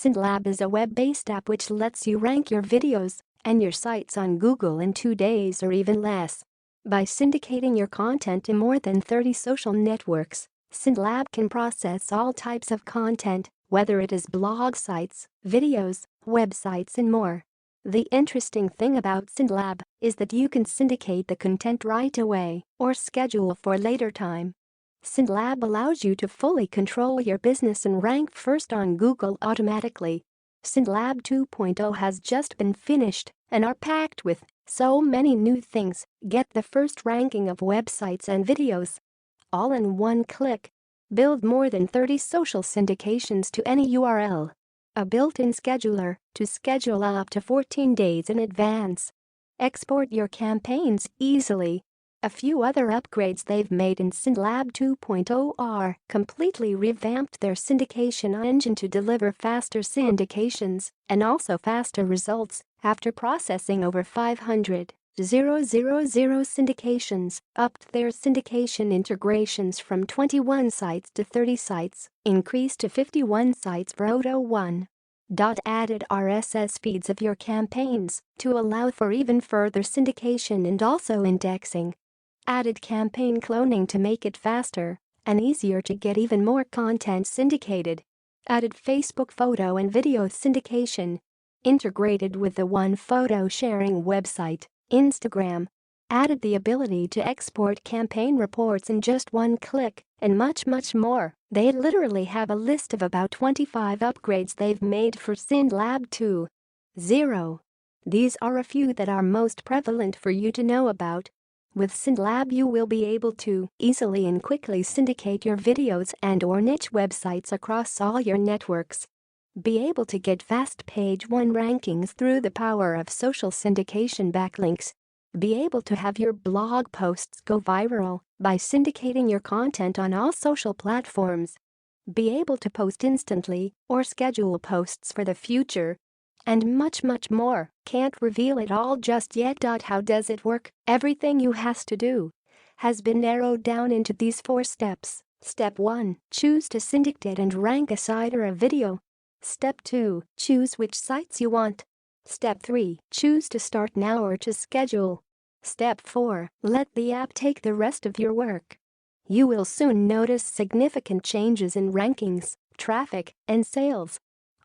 SyndLab is a web-based app which lets you rank your videos and your sites on Google in 2 days or even less. By syndicating your content to more than 30 social networks, SyndLab can process all types of content, whether it is blog sites, videos, websites and more. The interesting thing about SyndLab is that you can syndicate the content right away or schedule for later time. SyndLab allows you to fully control your business and rank first on Google automatically. SyndLab 2.0 has just been finished and are packed with so many new things. Get the first ranking of websites and videos, all in one click. Build more than 30 social syndications to any URL. A built-in scheduler to schedule up to 14 days in advance. Export your campaigns easily. A few other upgrades they've made in SyndLab 2.0 are completely revamped their syndication engine to deliver faster syndications and also faster results after processing over 500,000 syndications, upped their syndication integrations from 21 sites to 30 sites, increased to 51 sites for Auto 1. Added RSS feeds of your campaigns to allow for even further syndication and also indexing. Added campaign cloning to make it faster and easier to get even more content syndicated. Added Facebook photo and video syndication. Integrated with the one photo sharing website, Instagram. Added the ability to export campaign reports in just one click and much more. They literally have a list of about 25 upgrades they've made for SyndLab 2.0. These are a few that are most prevalent for you to know about. With SyndLab you will be able to easily and quickly syndicate your videos and/or niche websites across all your networks. Be able to get fast page 1 rankings through the power of social syndication backlinks. Be able to have your blog posts go viral by syndicating your content on all social platforms. Be able to post instantly or schedule posts for the future. And much more. Can't reveal it all just yet. How does it work? Everything you has to do has been narrowed down into these 4 steps. Step 1. Choose to syndicate and rank a site or a video. Step 2. Choose which sites you want. Step 3. Choose to start now or to schedule. Step 4. Let the app take the rest of your work. You will soon notice significant changes in rankings, traffic, and sales.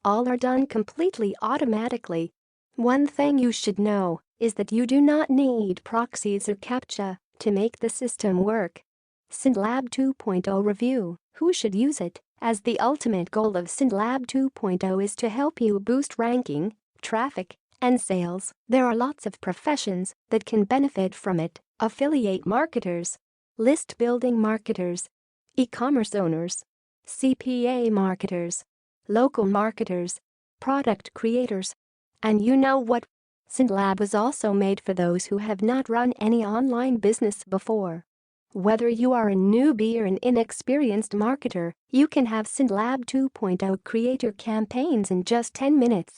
All are done completely automatically. One thing you should know is that you do not need proxies or CAPTCHA to make the system work. SyndLab 2.0 review. Who should use it? As the ultimate goal of SyndLab 2.0 is to help you boost ranking, traffic, and sales. There are lots of professions that can benefit from it. Affiliate marketers, list building marketers, e-commerce owners, CPA marketers, local marketers, product creators. And you know what? SyndLab was also made for those who have not run any online business before. Whether you are a newbie or an inexperienced marketer, you can have SyndLab 2.0 create your campaigns in just 10 minutes.